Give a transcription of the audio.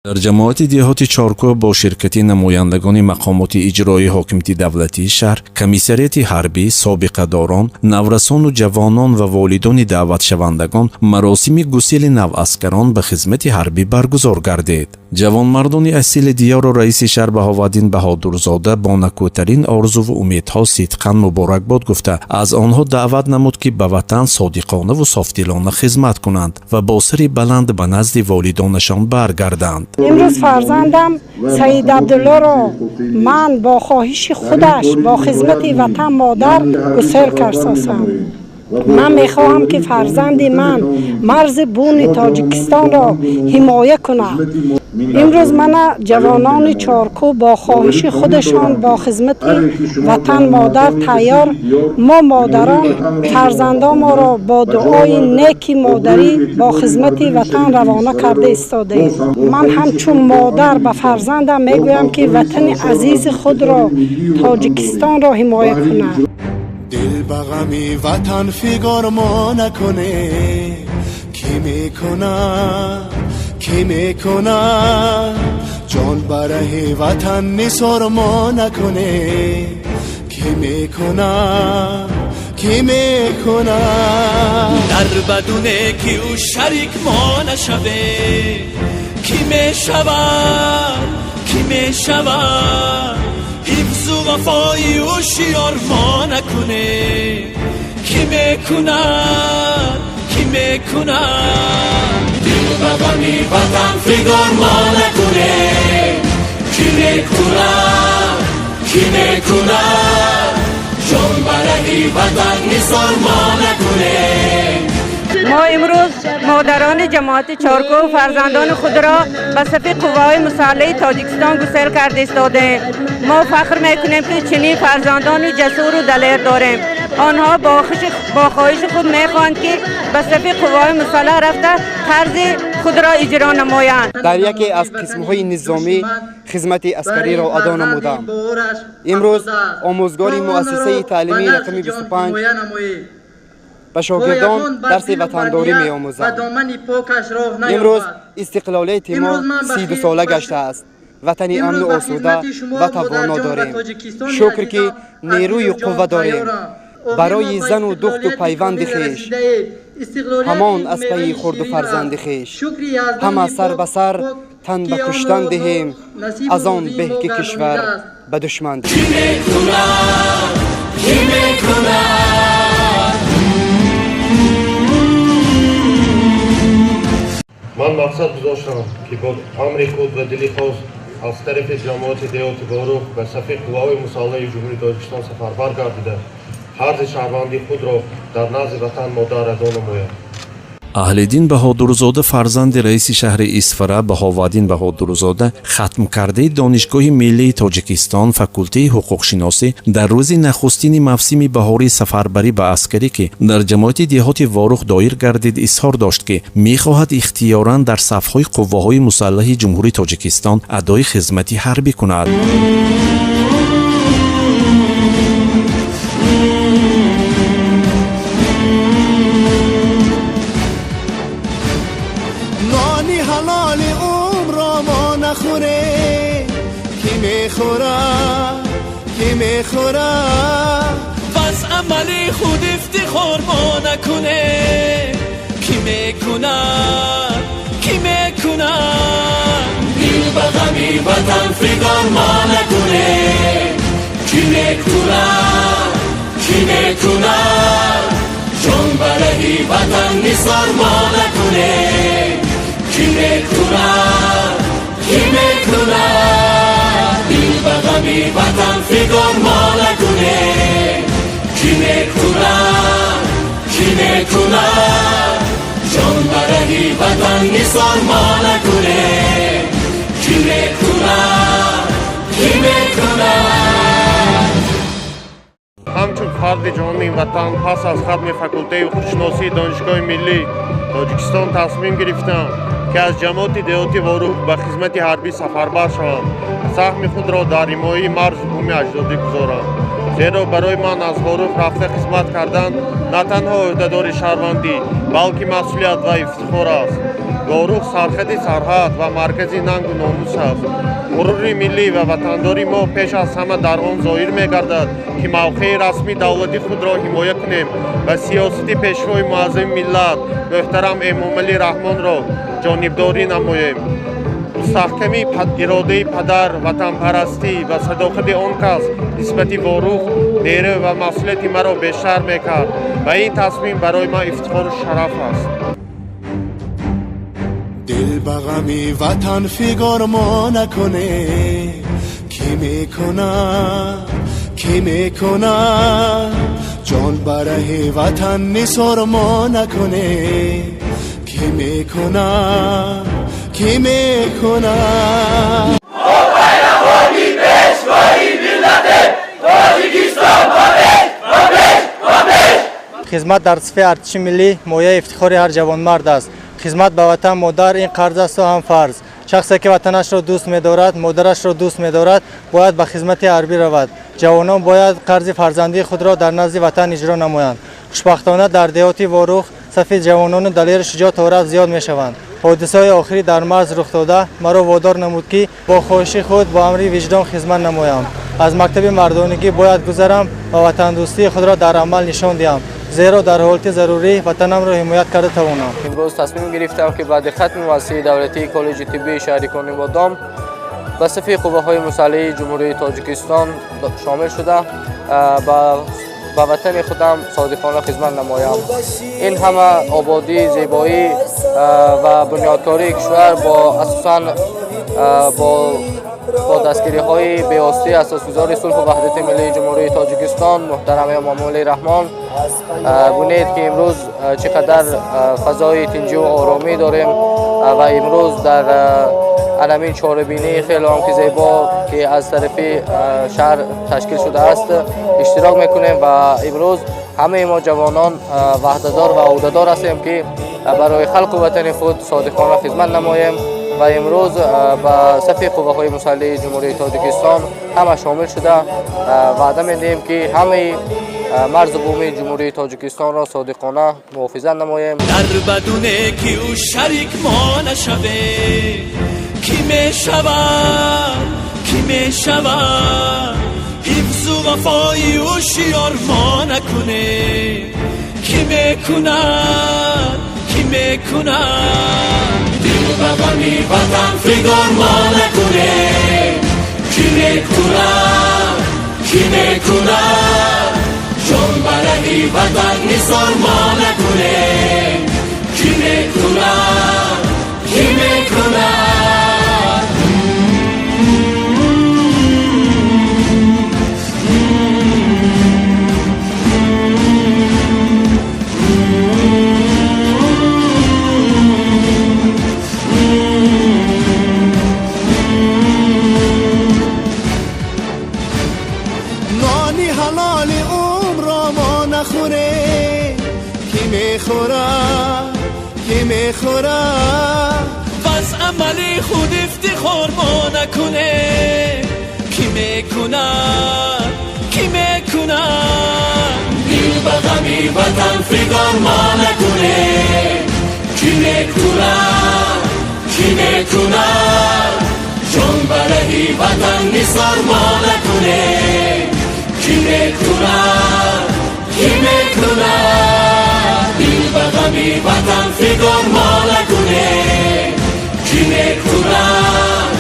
در جماعت دیهات چارکو با شرکت نمایندگان مقامات اجرایی حاکمیت دولتی شهر، کمیسریت حربی، سابقه داران، نورسان و جوانان و والدان دعوت شوندگان مراسم گسیل نواسکران به خدمت حربی برگزار گردید. جوانمردان اصیل دیار و رئیس شهر بهاودین بهادرزاده با نکوترین آرزو و امیدها صدقاً مبارکباد گفته از آنها دعوت نمود که به وطن صادقانه و صافدلانه خدمت کنند و با سری بلند به نزد والدانشان برگردند. امروز فرزندم سید عبدالله را من با خواهش خودش با خدمت وطن مادر گسیل کردم. من میخواهم که فرزند من مرز بون تاجیکستان را حمایت کنه. امروز من جوانان چارکو با خواهش خودشان با خدمت وطن مادر تیار، ما مادران فرزندان ما را با دعای نیکی مادری با خدمت وطن روانه کرده استاده. من همچون مادر به فرزندم میگویم که وطن عزیز خود را تاجیکستان را حمایت کنه. دل بغمی وطن فیگار ما نکنه، کی میکنه جان برای وطن نثار ما نکنه، کی میکنه در بدونه که او شریک ما نشوه، کی میشود حفظ و وفای و شیار ما نکنه، کی میکنه دل بغمی وطن فیگار ما نکنه، کی میکنه جان برای وطن نثار ما نکنه. ما امروز مادران جماعت چارکو فرزندان خود را به صف قوای مسلح تاجیکستان گسیل کرده استاده. ما فخر میکنیم که چنین فرزندان جسور و دلیر داریم. آنها با خواهش خود میخواهند که به صف قوای مسلح رفته طرز خود را اجرا نمایند. در یکی از قسم‌های نظامی خدمت عسکری را ادا نمودم. امروز آموزگار مؤسسه تعلیمی رقم 25 به شاگردان درس وطنداری می آموزند. امروز استقلالیت ما 32 ساله گشته است. وطنی امن و آسوده و توانا داریم. شکر که نیروی قوه داریم. برای زن و دختر و پیوند خویش همان از پی خرد و فرزند خویش همه سر به سر تن به کشتن دهیم، از آن به که کشور به دشمن دهیم. من مقصد گذاشتم که با امر خود و دلی خواست از طرف جماعت دیهات باروخ به صف قوای مسلح جمهوری تاجیکستان سفربر گردیده حرز شهروندی خود را در نزد وطن مادر ادا نماید. اهلدین بهادرزاده فرزند رئیس شهر اسفره بهاودین بهادرزاده ختم کرده دانشگاه ملی تاجیکستان فاکولته حقوق شناسی در روز نخستین موسم بهاری سفربری به عسکری که در جماعت دیهات واروخ دایر گردید اظهار داشت که می‌خواهد اختیاراً در صف‌های قوه‌های مسلح جمهوری تاجیکستان ادای خدمت حربی کند. حلال عمر را ما نخوره، کی میخوره بس عملی خود افتخار ما نکنه، کی میکنه دل بغمی وطن فیگار ما نکنه، کی میکنه جان برای وطن نثار ما نکنه، کی میکنه دل بغمی وطن فیگار ما نکنه، کی میکنه جان برای وطن نثار ما نکنه، کی میکنه همچون فرد جان این وطن پس از ختم فاکولته حقوق شناسی دانشگاه ملی تاجیکستان تصمیم گرفتم که از جماعت دیهات واروخ به خدمت حربی سفربر شوم. سهم خود را در حمایت مرز بوم اجدادی گذارم، زیرا برای من از واروخ رفته خدمت کردن نه تنها عهدهداری شهروندی بلکه مسئولیت و افتخار است. ворух сархади сарҳад ва маркази нангу номус аст. ғурури миллӣ ва ватандори мо пеш аз ҳама дар он зоҳир мегардад ки мавқеи расмии давлати худро ҳимоя кунем ва сиёсати пешвои муаззами миллат муҳтарам Эмомалӣ Раҳмонро ҷонибдорӣ намоем. мустаҳками иродаи падар, ватанпарастӣ ва садоқати он кас нисбати ворух нерӯ ва масъулияти маро бештар мекард ва ин тасмим барои ман ифтихору шараф аст. دل به غم وطن فگار ما نکنه کی میکنه جان برای وطن نثار ما نکنه کی میکنه خدمت در صف ارتش ملی مایه افتخار هر جوانمرد است. خدمت به وطن مادر این قرض است و هم فرض. شخصی که وطنش را دوست می‌دارد، مادرش را دوست می‌دارد، باید به خدمت حربی رود. جوانان باید قرض فرزندی خود را در نزد وطن اجرا نمایند. خوشبختانه در دیهات واروخ صف جوانان دلیر شجاعت و رفت زیاد می‌شوند. حادثه‌های آخری در مرز رخ داده مرا وادار نمود که با خواهش خود با امر وجدان خدمت نمایم. از مکتب مردانگی باید گذرم و وطن دوستی خود را در عمل نشان دهم. زیرا در حالت ضروری وطنم را حمایت کرده توانم. امروز تصمیم گرفتم که بعد ختم مؤسسه دولتی کالج طبی شهریکان بادام به صف قوه‌های مسلحه جمهوری تاجیکستان شامل شده به وطن خودم صادقانه خدمت نمایم. این همه آبادی، زیبایی و بنیادکاری کشور با اساساً با دستگیری‌های بی‌واسطه اساسگزار صلح و وحدت ملی جمهوری تاجیکستان محترم امامعلی رحمان بونید که امروز چقدر فضای تنجی و آرامی داریم و امروز در علمین چهاربینی خیلی هم که زیبا که از طرف شهر تشکیل شده است اشتراک میکنیم و امروز همه ما جوانان وحدتدار و عهده‌دار هستیم که برای خلق وطن خود صادقانه خدمت نماییم و امروز به صف قوه‌های مسلحه جمهوری تاجیکستان همه شامل شده وعده میدیم که همه مرز بومی جمهوری تاجیکستان را صادقانه محافظت نماییم. در بدونه که او شریک ما نشوه کی میشود حفظ و وفای او شیار ما نکنه کی میکند دل به غمی وطن فگار ما نکنه کی میکند جان برای وطن نثار ما نکنه کی میکند نانی حلال عمر را ما نخوره کی میخوره بس عملی خود افتخار ما نکنه کی میکند دل به غمی وطن فگار ما نکنه کی میکند جان برای وطن نثار ما نکنه کی میکند دل به غمی وطن فگار ما نکنه کی میکند